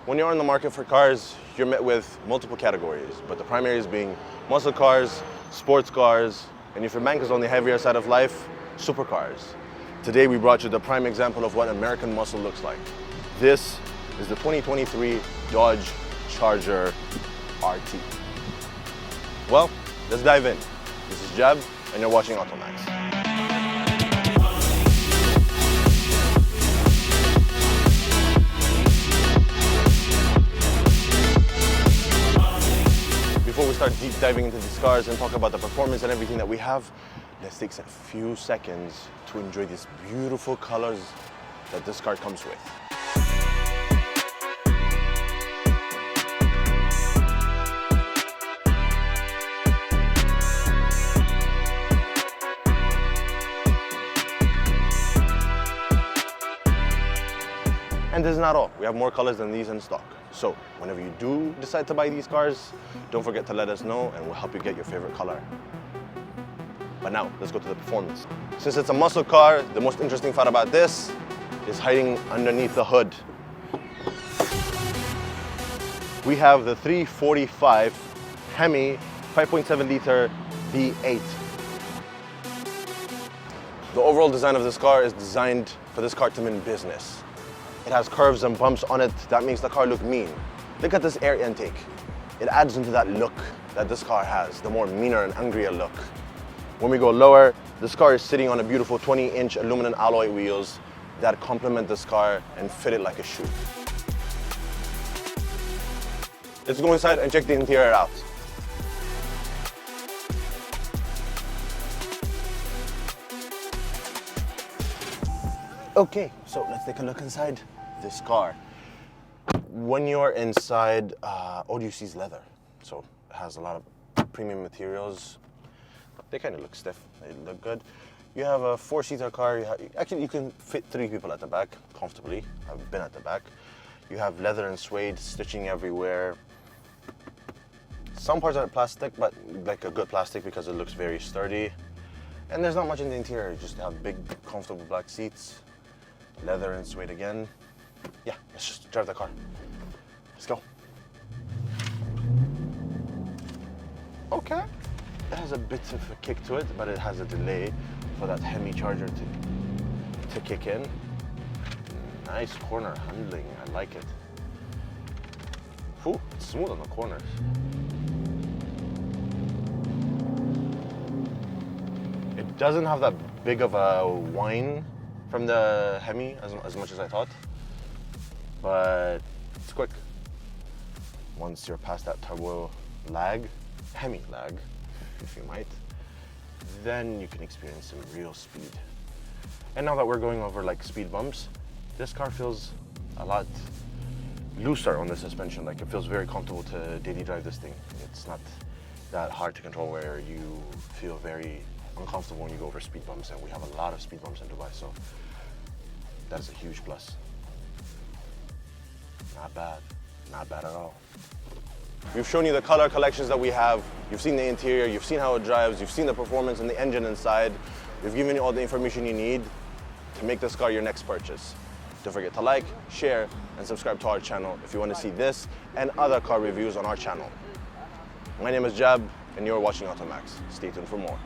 When you're on the market for cars, you're met with multiple categories, but the primaries being muscle cars, sports cars, and if your bank is on the heavier side of life, supercars. Today we brought you the prime example of what American muscle looks like. This is the 2023 Dodge Charger RT. Well, let's dive in. This is Jab, and you're watching Automax. Before we start deep diving into these cars and talk about the performance and everything that we have, let's take a few seconds to enjoy these beautiful colors that this car comes with. And this is not all. We have more colors than these in stock. So whenever you do decide to buy these cars, don't forget to let us know and we'll help you get your favorite color. But now, let's go to the performance. Since it's a muscle car, the most interesting fact about this is hiding underneath the hood. We have the 345 Hemi 5.7 liter V8. The overall design of this car is designed for this car to mean business. It has curves and bumps on it that makes the car look mean. Look at this air intake. It adds into that look that this car has, the more meaner and angrier look. When we go lower, this car is sitting on a beautiful 20-inch aluminum alloy wheels that complement this car and fit it like a shoe. Let's go inside and check the interior out. Okay, so let's take a look inside this car. When you're inside, all you see is leather. So it has a lot of premium materials. They kind of look stiff, they look good. You have a four-seater car. Actually, you can fit 3 people at the back comfortably. I've been at the back. You have leather and suede stitching everywhere. Some parts are plastic, but like a good plastic because it looks very sturdy. And there's not much in the interior. You just have big, comfortable black seats. Leather and suede again. Yeah, let's just drive the car. Let's go. Okay. It has a bit of a kick to it, but it has a delay for that Hemi Charger to kick in. Nice corner handling, I like it. Ooh, it's smooth on the corners. It doesn't have that big of a whine from the Hemi as much as I thought, but it's quick. Once you're past that turbo lag, Hemi lag, if you might, then you can experience some real speed. And now that we're going over like speed bumps, this car feels a lot looser on the suspension. Like it feels very comfortable to daily drive this thing. It's not that hard to control where you feel very uncomfortable when you go over speed bumps, and we have a lot of speed bumps in Dubai, so that is a huge plus. Not bad at all. We've shown you the color collections that we have. You've seen the interior, you've seen how it drives, you've seen the performance and the engine inside. We've given you all the information you need to make this car your next purchase. Don't forget to like, share, and subscribe to our channel if you want to see this and other car reviews on our channel. My name is Jab, and you're watching Automax. Stay tuned for more.